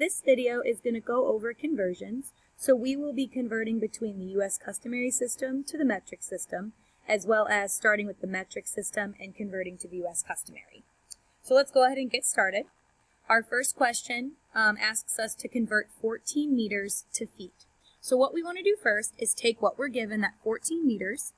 This video is going to go over conversions, so we will be converting between the U.S. customary system to the metric system, as well as starting with the metric system and converting to the U.S. customary. So let's go ahead and get started. Our first question asks us to convert 14 meters to feet. So what we want to do first is take what we're given, that 14 meters,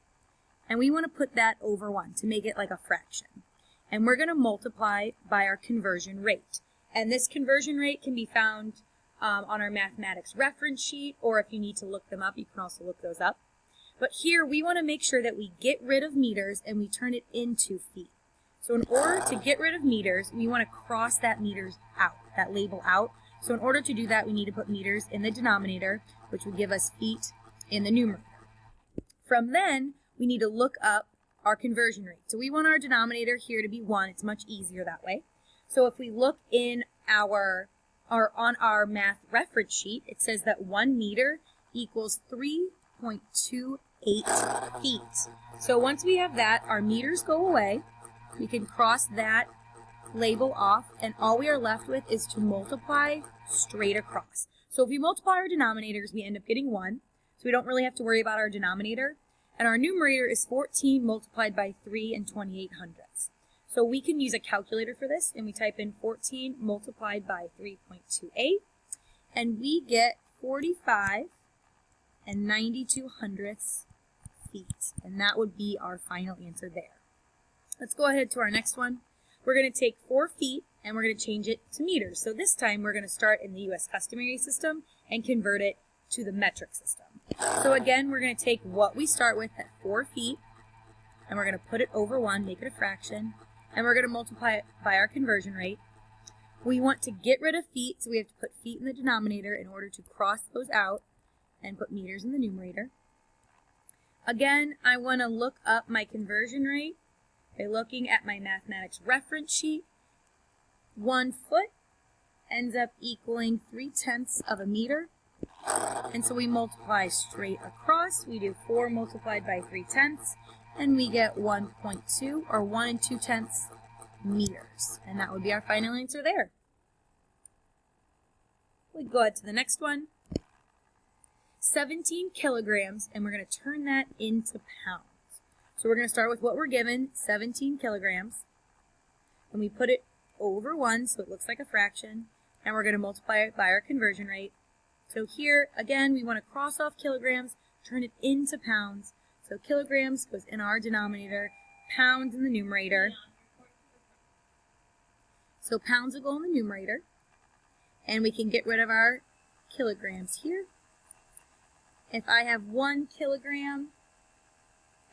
and we want to put that over 1 to make it like a fraction. And we're going to multiply by our conversion rate. And this conversion rate can be found on our mathematics reference sheet, or if you need to look them up, you can also look those up. But here we want to make sure that we get rid of meters and we turn it into feet. So in order to get rid of meters, we want to cross that meters out, that label out. So in order to do that, we need to put meters in the denominator, which would give us feet in the numerator. From then, we need to look up our conversion rate. So we want our denominator here to be 1. It's much easier that way. So if we look in on our math reference sheet, it says that 1 meter equals 3.28 feet. So once we have that, our meters go away. We can cross that label off, and all we are left with is to multiply straight across. So if we multiply our denominators, we end up getting 1. So we don't really have to worry about our denominator. And our numerator is 14 multiplied by 3 and 28 hundredths. So we can use a calculator for this, and we type in 14 multiplied by 3.28, and we get 45 and 92 hundredths feet. And that would be our final answer there. Let's go ahead to our next one. We're going to take 4 feet, and we're going to change it to meters. So this time we're going to start in the U.S. customary system and convert it to the metric system. So again, we're going to take what we start with at 4 feet, and we're going to put it over 1, make it a fraction, and we're going to multiply it by our conversion rate. We want to get rid of feet, so we have to put feet in the denominator in order to cross those out and put meters in the numerator. Again, I want to look up my conversion rate by looking at my mathematics reference sheet. 1 foot ends up equaling 3/10 of a meter. And so we multiply straight across. We do 4 multiplied by 3/10, and we get 1.2, or 1 2/10 meters. And that would be our final answer there. We go ahead to the next one. 17 kilograms, and we're going to turn that into pounds. So we're going to start with what we're given, 17 kilograms, and we put it over 1 so it looks like a fraction, and we're going to multiply it by our conversion rate. So here, again, we want to cross off kilograms, turn it into pounds. So kilograms goes in our denominator, pounds in the numerator. So pounds will go in the numerator, and we can get rid of our kilograms here. If I have 1 kilogram,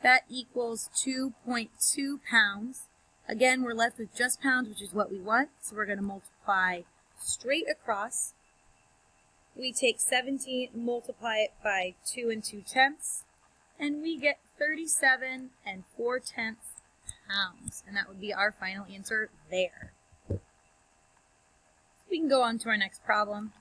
that equals 2.2 pounds. Again, we're left with just pounds, which is what we want, so we're going to multiply straight across. We take 17, multiply it by 2 and 2/10, and we get 37 and 4/10 pounds. And that would be our final answer there. We can go on to our next problem.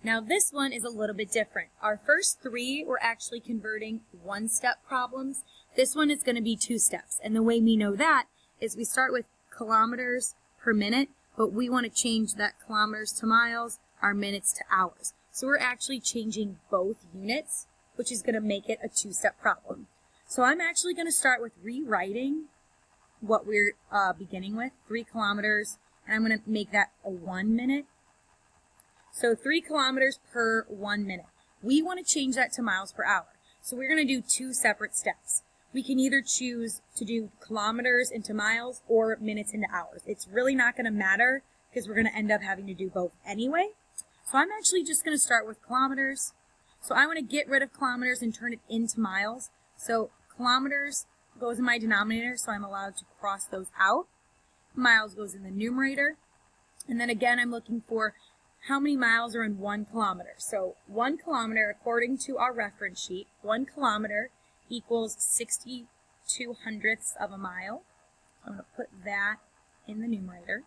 Now this one is a little bit different. Our first 3 were actually converting 1-step problems. This one is going to be 2 steps. And the way we know that is we start with kilometers per minute, but we want to change that kilometers to miles, our minutes to hours. So we're actually changing both units, which is going to make it a 2-step problem. So I'm actually going to start with rewriting what we're beginning with, 3 kilometers, and I'm going to make that a 1 minute. So 3 kilometers per 1 minute. We want to change that to miles per hour. So we're going to do 2 separate steps. We can either choose to do kilometers into miles or minutes into hours. It's really not going to matter because we're going to end up having to do both anyway. So I'm actually just going to start with kilometers. So I want to get rid of kilometers and turn it into miles. So kilometers goes in my denominator, so I'm allowed to cross those out. Miles goes in the numerator. And then again, I'm looking for how many miles are in 1 kilometer. So 1 kilometer, according to our reference sheet, 1 kilometer equals 62 hundredths of a mile. So I'm going to put that in the numerator.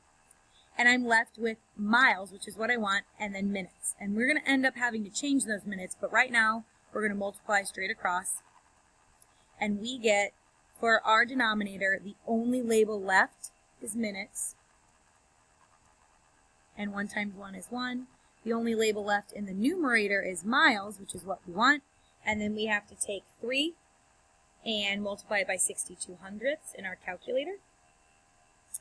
And I'm left with miles, which is what I want, and then minutes. And we're going to end up having to change those minutes, but right now we're going to multiply straight across. And we get, for our denominator, the only label left is minutes. And 1 times 1 is 1. The only label left in the numerator is miles, which is what we want. And then we have to take 3 and multiply it by 62/100ths in our calculator.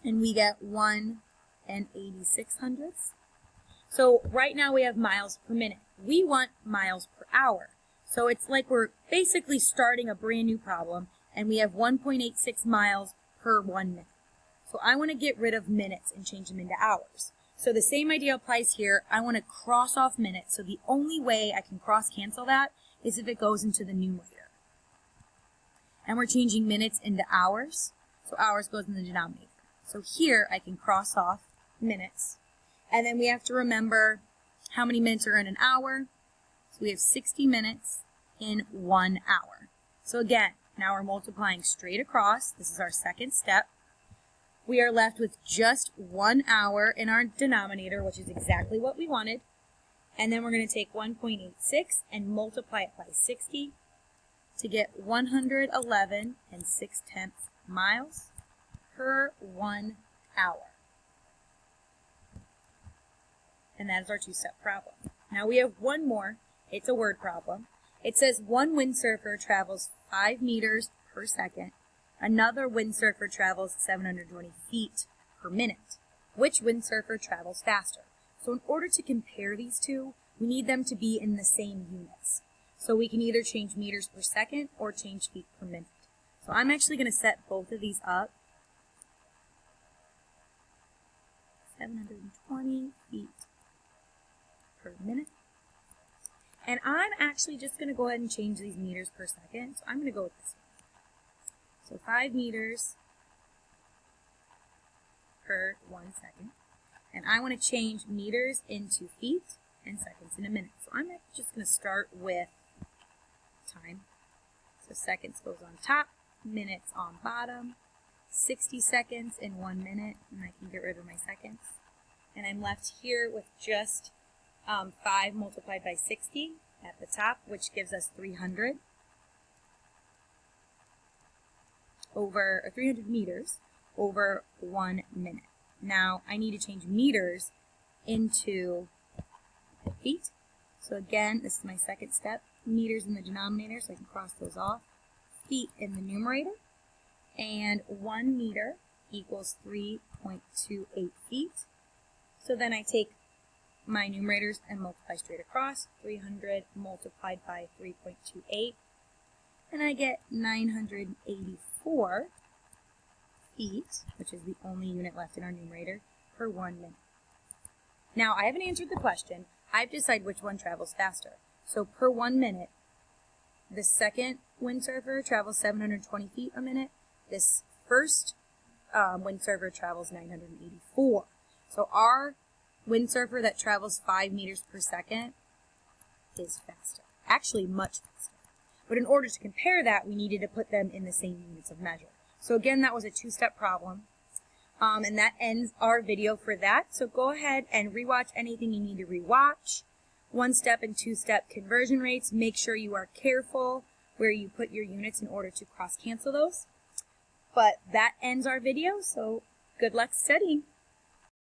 And we get 1 86/100ths. So right now we have miles per minute. We want miles per hour. So it's like we're basically starting a brand new problem, and we have 1.86 miles per 1 minute. So I want to get rid of minutes and change them into hours. So the same idea applies here. I want to cross off minutes. So the only way I can cross cancel that is if it goes into the numerator. And we're changing minutes into hours. So hours goes in the denominator. So here I can cross off minutes. And then we have to remember how many minutes are in an hour. So we have 60 minutes in 1 hour. So again, now we're multiplying straight across. This is our second step. We are left with just 1 hour in our denominator, which is exactly what we wanted. And then we're going to take 1.86 and multiply it by 60 to get 111 6/10 miles per 1 hour. And that is our two-step problem. Now we have one more. It's a word problem. It says one windsurfer travels 5 meters per second. Another windsurfer travels 720 feet per minute. Which windsurfer travels faster? So in order to compare these two, we need them to be in the same units. So we can either change meters per second or change feet per minute. So I'm actually going to set both of these up. 720 feet per minute. And I'm actually just going to go ahead and change these meters per second. So I'm going to go with this one. So 5 meters per 1 second. And I want to change meters into feet and seconds into minutes. So I'm just going to start with time. So seconds goes on top, minutes on bottom, 60 seconds in 1 minute, and I can get rid of my seconds. And I'm left here with just 5 multiplied by 60 at the top, which gives us 300 meters over 1 minute. Now I need to change meters into feet. So again, this is my second step. Meters in the denominator, so I can cross those off. Feet in the numerator. And 1 meter equals 3.28 feet. So then I take my numerators and multiply straight across. 300 multiplied by 3.28. And I get 984 feet, which is the only unit left in our numerator, per 1 minute. Now, I haven't answered the question. I've decided which one travels faster. So per 1 minute, the second windsurfer travels 720 feet a minute. This first windsurfer travels 984. So our windsurfer that travels 5 meters per second is faster. Actually, much faster. But in order to compare that, we needed to put them in the same units of measure. So again, that was a 2-step problem. And that ends our video for that. So go ahead and rewatch anything you need to rewatch. 1-step and 2-step conversion rates. Make sure you are careful where you put your units in order to cross-cancel those. But that ends our video, so good luck studying.